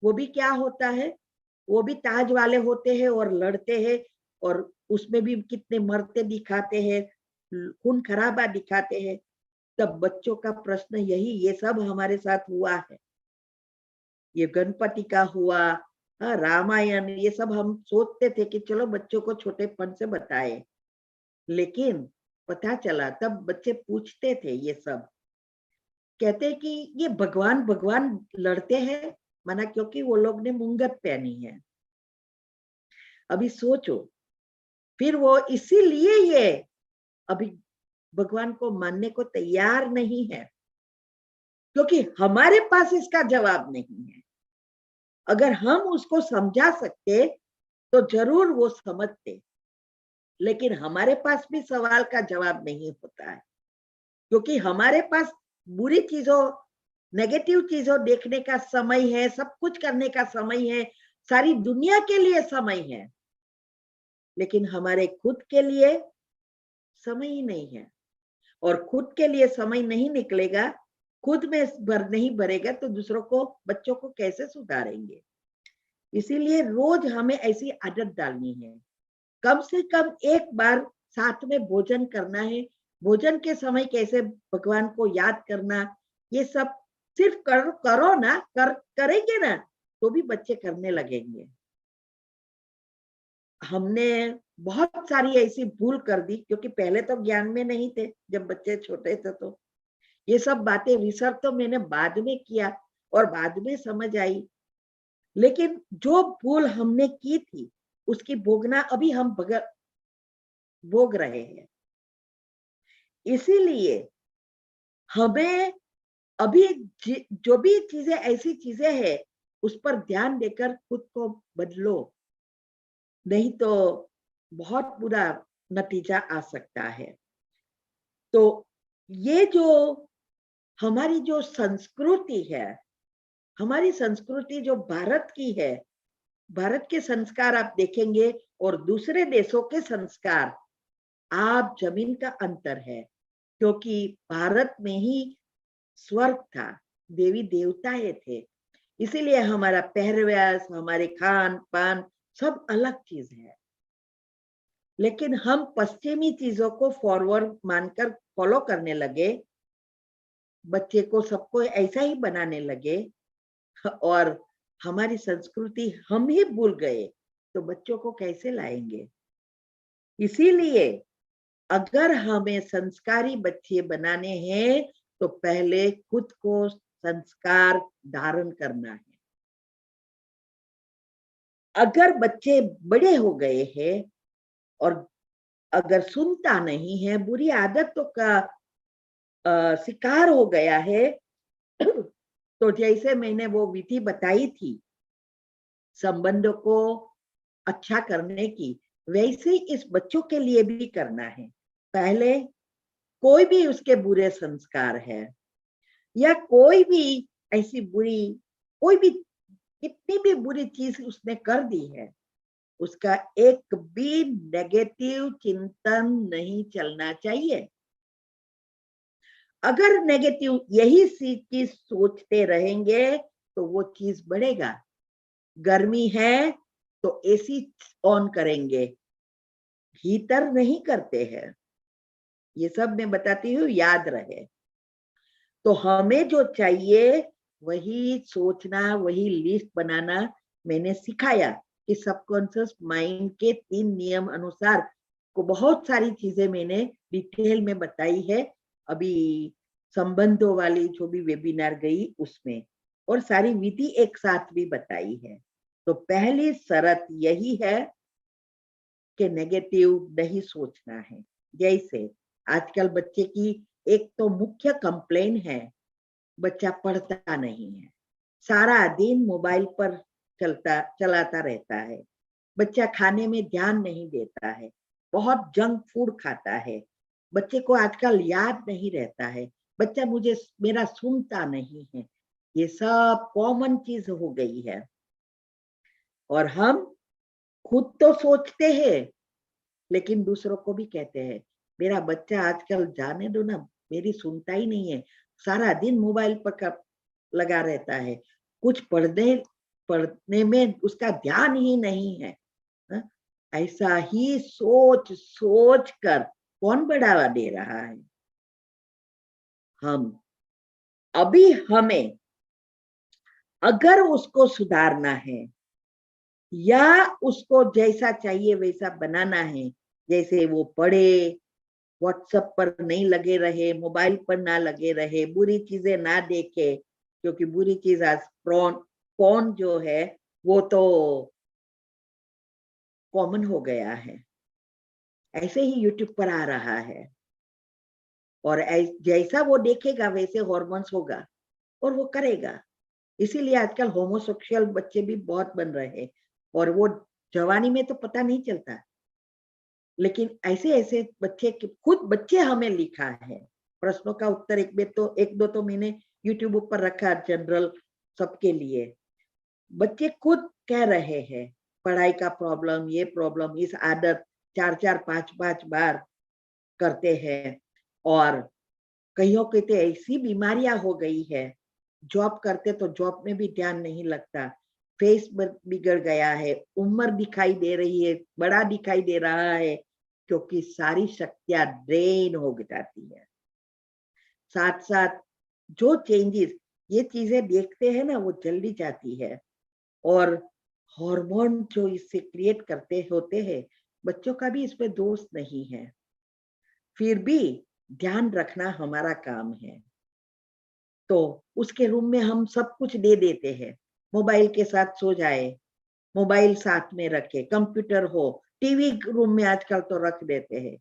Speaker 2: वो भी क्या होता है, वो भी ताज वाले होते हैं और लड़ते हैं, और उसमें भी कितने मरते दिखाते हैं, खून खराबा दिखाते हैं। तब बच्चों का प्रश्न यही, ये सब हमारे साथ हुआ है, ये गणपति का हुआ, रामायण, ये सब हम सोचते थे कि चलो बच्चों को छोटेपन से बताए, लेकिन पता चला तब बच्चे पूछते थे, ये सब कहते कि ये भगवान भगवान लड़ते हैं, माना क्योंकि वो लोग ने मुंगत पहनी है। अभी सोचो, फिर वो इसीलिए ये अभी भगवान को मानने को तैयार नहीं है, क्योंकि हमारे पास इसका जवाब नहीं है। अगर हम उसको समझा सकते तो जरूर वो समझते, लेकिन हमारे पास भी सवाल का जवाब नहीं होता है, क्योंकि हमारे पास बुरी चीजों, नेगेटिव चीजों देखने का समय है, सब कुछ करने का समय है, सारी दुनिया के लिए समय है, लेकिन हमारे खुद के लिए समय ही नहीं है। और खुद के लिए समय नहीं निकलेगा, खुद में नहीं भरेगा, तो दूसरों को, बच्चों को कैसे सुधारेंगे? इसीलिए रोज हमें ऐसी आदत डालनी है, कम से कम एक बार साथ में भोजन करना है, भोजन के समय कैसे भगवान को याद करना, ये सब सिर्फ करो ना, करेंगे ना तो भी बच्चे करने लगेंगे। हमने बहुत सारी ऐसी भूल कर दी, क्योंकि पहले तो ज्ञान में नहीं थे, जब बच्चे छोटे थे तो ये सब बातें रिसर्च तो मैंने बाद में किया और बाद में समझ आई, लेकिन जो भूल हमने की थी उसकी भोगना अभी हम भोग रहे हैं। इसीलिए हमें अभी जो भी चीजें, ऐसी चीजें हैं, उस पर ध्यान देकर खुद को बदलो, नहीं तो बहुत बुरा नतीजा आ सकता है। तो ये जो हमारी जो संस्कृति है, हमारी संस्कृति जो भारत की है, भारत के संस्कार आप देखेंगे और दूसरे देशों के संस्कार, आप जमीन का अंतर है, क्योंकि भारत में ही स्वर्ग था, देवी देवताएं थे, इसीलिए हमारा पहरवेश, हमारे खान पान सब अलग चीज है। लेकिन हम पश्चिमी चीजों को फॉरवर्ड मानकर फॉलो करने लगे, बच्चे को सबको ऐसा ही बनाने लगे, और हमारी संस्कृति हम ही भूल गए, तो बच्चों को कैसे लाएंगे? इसीलिए अगर हमें संस्कारी बच्चे बनाने हैं तो पहले खुद को संस्कार धारण करना है। अगर बच्चे बड़े हो गए हैं और अगर सुनता नहीं है, बुरी आदतों का शिकार हो गया है, तो जैसे मैंने वो विधि बताई थी संबंधों को अच्छा करने की, वैसे ही इस बच्चों के लिए भी करना है। पहले कोई भी उसके बुरे संस्कार है या कोई भी ऐसी बुरी, कोई भी कितनी भी बुरी चीज उसने कर दी है, उसका एक भी नेगेटिव चिंतन नहीं चलना चाहिए। अगर नेगेटिव यही चीज सोचते रहेंगे तो वो चीज बढ़ेगा। गर्मी है तो एसी ऑन करेंगे, हीटर नहीं करते हैं। ये सब मैं बताती हूँ, याद रहे। तो हमें जो चाहिए वही सोचना, वही लिस्ट बनाना मैंने सिखाया कि सबकॉन्शियस माइंड के 3 नियम अनुसार को बहुत सारी चीजें मैंने डिटेल में बताई है अभी संबंधों वाली जो भी वेबिनार गई उसमें, और सारी विधि एक साथ भी बताई है। तो पहली शर्त यही है कि नेगेटिव नहीं सोचना है। जैसे आजकल बच्चे की एक तो मुख्य कंप्लेन है, बच्चा पढ़ता नहीं है, सारा दिन मोबाइल पर चलाता रहता है, बच्चा खाने में ध्यान नहीं देता है, बहुत जंक फूड खाता है, बच्चे को आजकल याद नहीं रहता है, बच्चा मेरा सुनता नहीं है। ये सब कॉमन चीज हो गई है। और हम खुद तो सोचते हैं लेकिन दूसरों को भी कहते हैं, मेरा बच्चा आजकल जाने दो ना, मेरी सुनता ही नहीं है, सारा दिन मोबाइल पर लगा रहता है, कुछ पढ़ने में उसका ध्यान ही नहीं है। हा? ऐसा ही सोच सोच कर कौन बढ़ावा दे रहा है? हम। अभी हमें अगर उसको सुधारना है या उसको जैसा चाहिए वैसा बनाना है, जैसे वो पढ़े, व्हाट्सएप पर नहीं लगे रहे, मोबाइल पर ना लगे रहे, बुरी चीजें ना देखे, क्योंकि बुरी चीज आज फोन जो है वो तो कॉमन हो गया है, ऐसे ही यूट्यूब पर आ रहा है, और जैसा वो देखेगा वैसे हॉर्मोन्स होगा और वो करेगा। इसीलिए आजकल होमोसेक्सुअल बच्चे भी बहुत बन रहे हैं, और वो जवानी में तो पता नहीं चलता, लेकिन ऐसे ऐसे बच्चे खुद बच्चे हमें लिखा है प्रश्नों का उत्तर, एक दो तो मैंने यूट्यूब पर रखा जनरल सबके लिए। बच्चे खुद कह रहे हैं पढ़ाई का प्रॉब्लम, ये प्रॉब्लम, इस आदत 4-4 5-5 बार करते हैं, और कईयों के तो ऐसी बीमारियां हो गई है, जॉब करते तो जॉब में भी ध्यान नहीं लगता, फेस बिगड़ गया है, उम्र दिखाई दे रही है, बड़ा दिखाई दे रहा है, क्योंकि सारी शक्तियां ड्रेन हो जाती है। साथ साथ जो चेंजेस ये चीजें देखते हैं ना, वो जल्दी जाती है, और हार्मोन जो इससे क्रिएट करते होते हैं, बच्चों का भी इसमें दोष नहीं है, फिर भी ध्यान रखना हमारा काम है। तो उसके रूम में हम सब कुछ दे देते हैं, मोबाइल के साथ सो जाए, मोबाइल साथ में रखे, कंप्यूटर हो, टीवी रूम में आजकल तो रख देते हैं।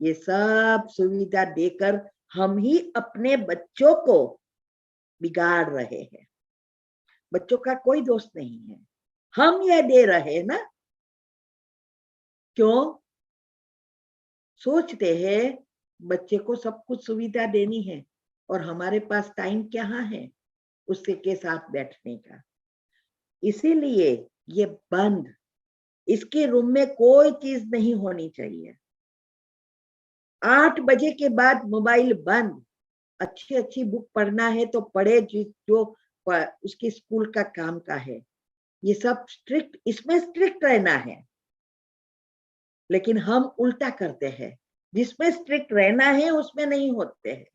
Speaker 2: ये सब सुविधा देकर हम ही अपने बच्चों को बिगाड़ रहे हैं। बच्चों का कोई दोष नहीं है, हम ये दे रहे हैं ना। क्यों? सोचते हैं बच्चे को सब कुछ सुविधा देनी है और हमारे पास टाइम कहाँ है उसके के साथ बैठने का। इसीलिए ये बंद, इसके रूम में कोई चीज नहीं होनी चाहिए। 8 बजे के बाद मोबाइल बंद। अच्छी अच्छी बुक पढ़ना है तो पढ़े, जो उसकी स्कूल का काम का है। ये सब स्ट्रिक्ट, इसमें स्ट्रिक्ट रहना है, लेकिन हम उल्टा करते हैं, जिसमें स्ट्रिक्ट रहना है उसमें नहीं होते हैं।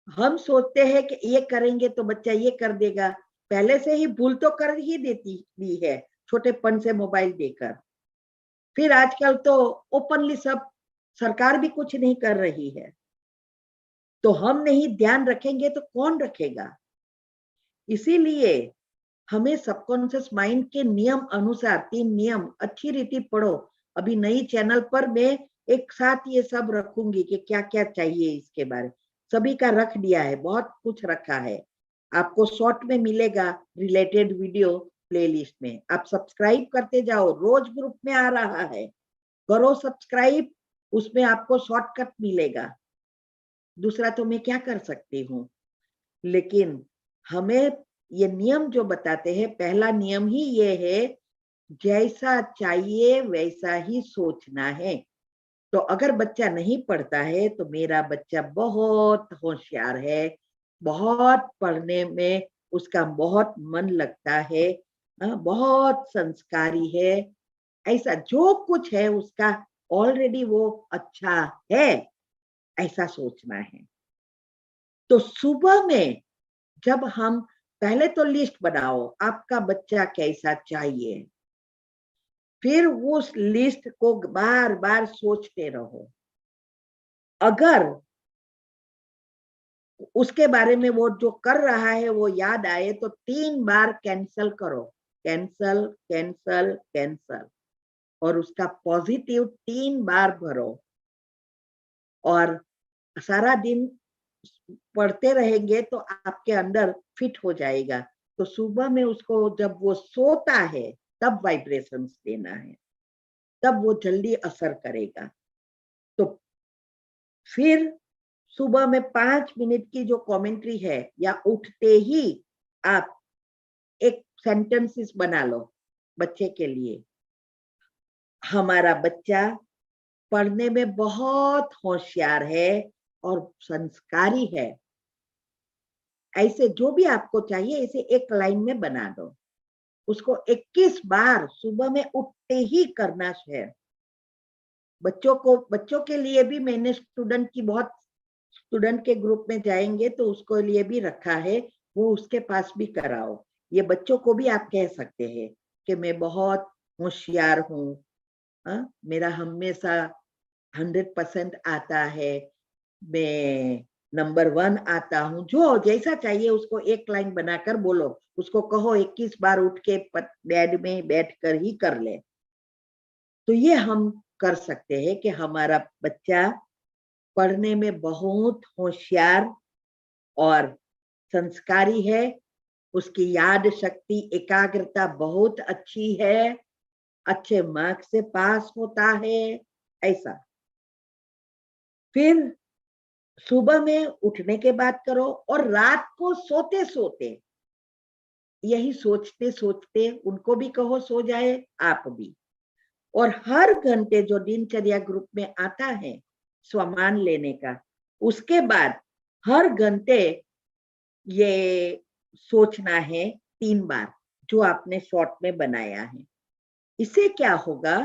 Speaker 2: हम सोचते हैं कि ये करेंगे तो बच्चा ये कर देगा, पहले से ही भूल तो कर ही देती भी है छोटेपन से मोबाइल देकर। फिर आजकल तो ओपनली सब, सरकार भी कुछ नहीं कर रही है, तो हम नहीं ध्यान रखेंगे तो कौन रखेगा? इसीलिए हमें सबकॉन्शियस माइंड के नियम अनुसार 3 नियम अच्छी रीति पढ़ो। अभी नई चैनल पर मैं एक साथ ये सब रखूंगी कि क्या क्या चाहिए इसके बारे, सभी का रख दिया है, बहुत कुछ रखा है। आपको शॉर्ट में मिलेगा रिलेटेड वीडियो प्लेलिस्ट में, आप सब्सक्राइब करते जाओ, रोज ग्रुप में आ रहा है, करो सब्सक्राइब, उसमें आपको शॉर्टकट मिलेगा। दूसरा तो मैं क्या कर सकती हूँ, लेकिन हमें ये नियम जो बताते हैं, पहला नियम ही ये है, जैसा चाहिए वैसा ही सोचना है। तो अगर बच्चा नहीं पढ़ता है तो मेरा बच्चा बहुत होशियार है, बहुत पढ़ने में उसका बहुत मन लगता है, बहुत संस्कारी है, ऐसा जो कुछ है उसका ऑलरेडी वो अच्छा है, ऐसा सोचना है। तो सुबह में जब हम पहले तो लिस्ट बनाओ आपका बच्चा कैसा चाहिए, फिर उस लिस्ट को बार बार सोचते रहो। अगर उसके बारे में वो जो कर रहा है वो याद आए तो 3 बार कैंसल करो, कैंसल कैंसल कैंसल, और उसका पॉजिटिव 3 बार भरो, और सारा दिन पढ़ते रहेंगे तो आपके अंदर फिट हो जाएगा। तो सुबह में उसको जब वो सोता है तब वाइब्रेशंस देना है, तब वो जल्दी असर करेगा। तो फिर सुबह में 5 मिनट की जो कमेंट्री है, या उठते ही आप एक सेंटेंसेस बना लो बच्चे के लिए, हमारा बच्चा पढ़ने में बहुत होशियार है और संस्कारी है, ऐसे जो भी आपको चाहिए इसे एक लाइन में बना दो। उसको 21 बार सुबह में उठते ही करना है। बच्चों के लिए भी मैंने स्टूडेंट के ग्रुप में जाएंगे तो उसको लिए भी रखा है, वो उसके पास भी कराओ। ये बच्चों को भी आप कह सकते हैं कि मैं बहुत होशियार हूँ, मेरा हमेशा 100% आता है, मैं नंबर 1 आता हूँ, जो जैसा चाहिए उसको एक लाइन बनाकर बोलो। उसको कहो 21 बार उठ के बेड में बैठकर ही कर ले। तो ये हम कर सकते हैं कि हमारा बच्चा पढ़ने में बहुत होशियार और संस्कारी है, उसकी याद शक्ति एकाग्रता बहुत अच्छी है, अच्छे मार्क्स से पास होता है, ऐसा। फिर सुबह में उठने के बाद करो, और रात को सोते सोते यही सोचते सोचते उनको भी कहो सो जाए, आप भी। और हर घंटे जो दिनचर्या ग्रुप में आता है स्वमान लेने का, उसके बाद हर घंटे ये सोचना है 3 बार जो आपने शॉर्ट में बनाया है। इससे क्या होगा,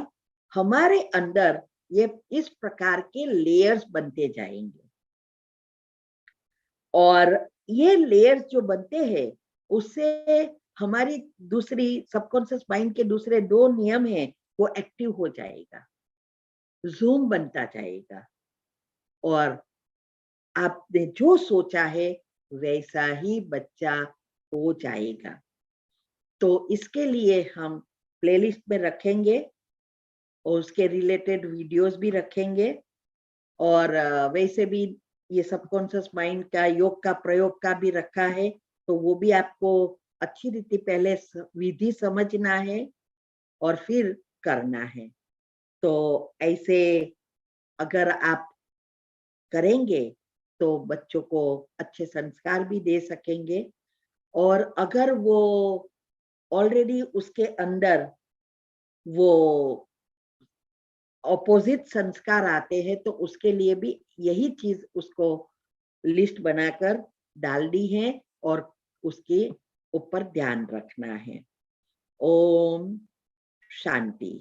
Speaker 2: हमारे अंदर ये इस प्रकार के लेयर्स बनते जाएंगे, और ये लेयर्स जो बनते हैं उससे हमारी दूसरी सबकॉन्शियस माइंड के दूसरे 2 नियम हैं वो एक्टिव हो जाएगा, जूम बनता जाएगा, और आपने जो सोचा है वैसा ही बच्चा हो जाएगा। तो इसके लिए हम प्लेलिस्ट में रखेंगे और उसके रिलेटेड वीडियोस भी रखेंगे, और वैसे भी ये सबकॉन्शियस माइंड का योग का प्रयोग का भी रखा है, तो वो भी आपको अच्छी रीति पहले विधि समझना है और फिर करना है। तो ऐसे अगर आप करेंगे तो बच्चों को अच्छे संस्कार भी दे सकेंगे, और अगर वो ऑलरेडी उसके अंदर वो ऑपोजिट संस्कार आते हैं तो उसके लिए भी यही चीज उसको लिस्ट बनाकर डाल दी है, और उसके ऊपर ध्यान रखना है। ओम शांति।